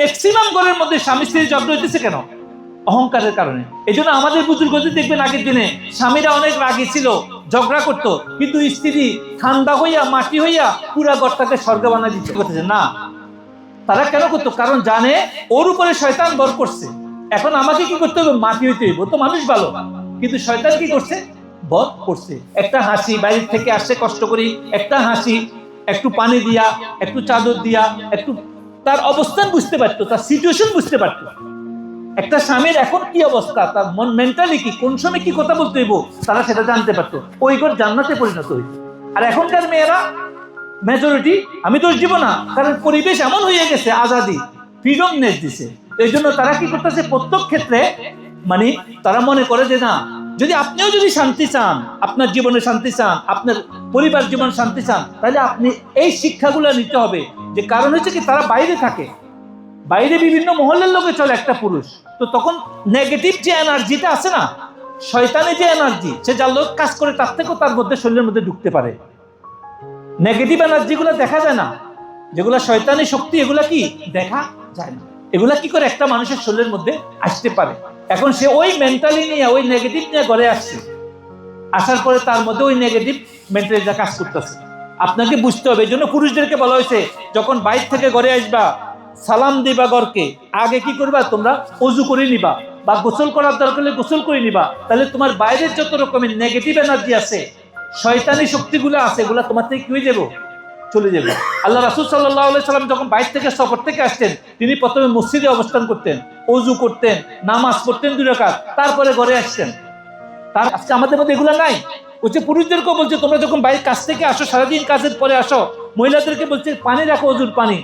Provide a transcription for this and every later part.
Maximum ঘরের মধ্যে স্বামী স্ত্রীর ঝগড়া হইতেছে কেন? অহংকারের কারণে। এই জন্য আমাদের বুজুর্গদের দেখবেন আগের দিনে স্বামীরা অনেক রাগী ছিল, ঝগড়া করতো, কিন্তু স্ত্রী ঠান্ডা হইয়া মাটি হইয়া পুরা ঘরটাকে স্বর্গ বানায় দিতে করতেছে না। তারা কেন করতো? কারণ জানে ওর উপরে শয়তান বর করছে। এখন আমাকে কি করতে হবে? মাটি হইতে হইব, তো মানুষ ভালো, কিন্তু শয়তান কি করছে? বর করছে। একটা হাসি, বাইরে থেকে আসছে কষ্ট করি, একটা হাসি, একটু পানি দিয়া, একটু চাদর দিয়া, একটু তার অবস্থান বুঝতে পারতো, তার সিচুয়েশন বুঝতে পারতো। একটা স্বামীর এখন কি অবস্থা, তার মন মেন্টালি কি, কোন সময় কি কথা বলতে হইব, তারা সেটা জানতে পারতো। ওই ঘর জান্নাতে পরিণত হইত। আর এখনকার মেয়েরা মেজরিটি, আমি দোষ দিব না, কারণ পরিবেশ এমন হয়ে গেছে, আজাদি, ফ্রিডমনেস দিছে। এই জন্য তারা কি করতেছে? প্রত্যেক ক্ষেত্রে মানে তারা মনে করে যে না, যদি আপনিও যদি শান্তি চান, আপনার জীবনে শান্তি চান, আপনার পরিবার জীবন শান্তি চান, তাহলে আপনি এই শিক্ষাগুলো নিতে হবে। যে কারণ হচ্ছে কি, তারা বাইরে থাকে, বাইরে বিভিন্ন মহলের লোকে চলে একটা পুরুষ, তো তখন নেগেটিভ যে এনার্জিটা আছে না, শয়তানি যে এনার্জি, সে যার লোক কাজ করে তার থেকেও তার মধ্যে, শরীরের মধ্যে ঢুকতে পারে। নেগেটিভ এনার্জি গুলো দেখা যায় না, যেগুলা শয়তানি শক্তি, এগুলা কি দেখা যায় না। এগুলা কি করে একটা মানুষের শরীরের মধ্যে আসতে পারে? এখন সে ওই মেন্টালি নিয়ে, ওই নেগেটিভ নিয়ে ঘরে আসছে, আসার পরে তার মধ্যে ওই নেগেটিভ মেন্টালিটা কাজ করতেছে। আপনাকে বুঝতে হবে। এই জন্য পুরুষদেরকে বলা হয়েছে, যখন বাইরে থেকে ঘরে আসবা, সালাম দিবা ঘরকে, আগে কি করবা? তোমরা ওযু করে নিবা, বা গোসল করার দরকার হলে গোসল করে নিবা। তাহলে তোমার বাইরের যত রকমের নেগেটিভ এনার্জি আছে, শয়তানি শক্তিগুলো আছে, এগুলো তোমার থেকে কি হয়ে যাবো? চলে যাবে। আল্লাহ রাসূল সাল্লাল্লাহু আলাইহি সাল্লাম যখন বাইরে থেকে, সফর থেকে আসতেন, তিনি প্রথমে মসজিদে অবস্থান করতেন, ওযু করতেন, নামাজ পড়তেন 2 রাকাত, তারপরে ঘরে আসতেন। তার আজকে আমাদের মধ্যে এগুলো নাই। বলছে পুরুষদেরকেও বলছে, তোমরা যখন বাইরের কাজ থেকে আসো, সারাদিন কাজের পরে আসো, মহিলাদেরকে বলছে পানি রাখো, ওযুর পানি।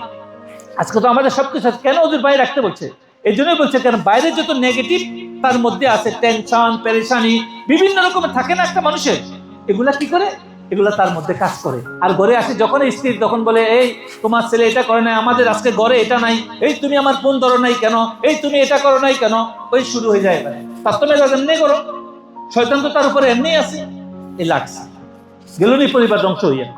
আজকে তো আমাদের সবকিছু কেন ওযুর পানি রাখতে বলছে? এই জন্যই বলছে, কারণ বাইরে যত নেগেটিভ তার মধ্যে আছে, টেনশন, পেরেশানি, বিভিন্ন রকমের থাকে না একটা মানুষের, এগুলা কি করে? এগুলা তার মধ্যে কাজ করে। আর ঘরে আসে যখন স্ত্রী, তখন বলে, এই তোমার ছেলে এটা করে নাই, আমাদের আজকে ঘরে এটা নাই, এই তুমি আমার ফোন ধরো নাই কেন, এই তুমি এটা করো নাই কেন, ওই শুরু হয়ে যায়। এবারে তার তো মেজাজ এমনি করো, শয়তান তো তার উপরে এমনি আছে, এই লাগছে, গেলুনি পরিবার ধ্বংস হইয়া।